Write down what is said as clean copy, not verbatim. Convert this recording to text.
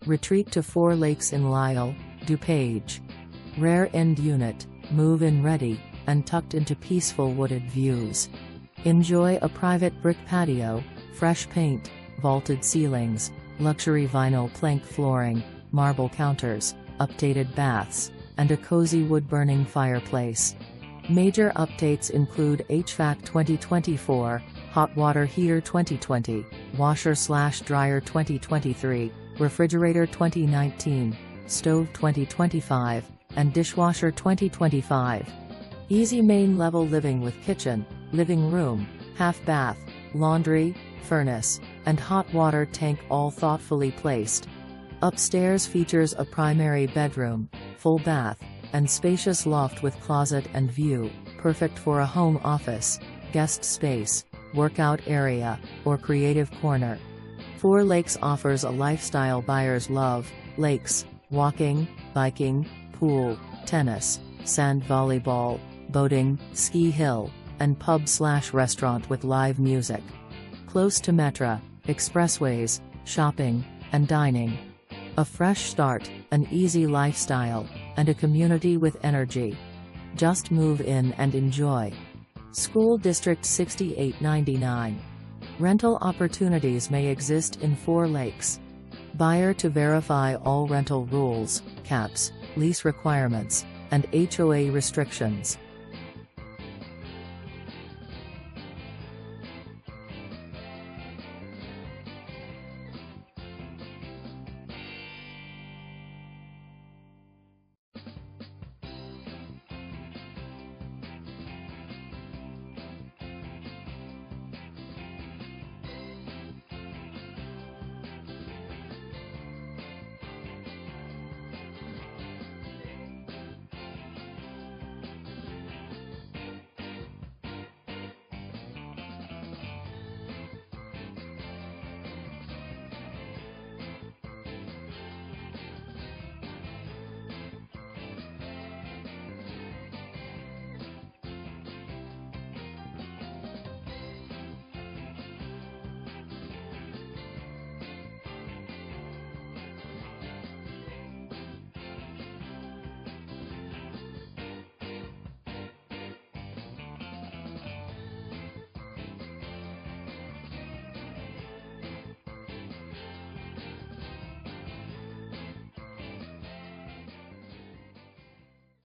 Retreat to Four Lakes in Lisle, DuPage. Rare end unit, move-in ready, and tucked into peaceful wooded views. Enjoy a private brick patio, fresh paint, vaulted ceilings, luxury vinyl plank flooring, marble counters, updated baths, and a cozy wood-burning fireplace. Major updates include HVAC 2024, hot water heater 2020, washer/dryer 2023, refrigerator 2019, stove 2025, and dishwasher 2025. Easy main level living with kitchen, living room, half bath, laundry, furnace, and hot water tank all thoughtfully placed. Upstairs features a primary bedroom, full bath, and spacious loft with closet and view, perfect for a home office, guest space, workout area, or creative corner. Four Lakes offers a lifestyle buyers love: lakes, walking, biking, pool, tennis, sand volleyball, boating, ski hill, and pub/restaurant with live music. Close to Metra, expressways, shopping, and dining. A fresh start, an easy lifestyle, and a community with energy. Just move in and enjoy. School District 6899. Rental opportunities may exist in Four Lakes. Buyer to verify all rental rules, caps, lease requirements, and HOA restrictions.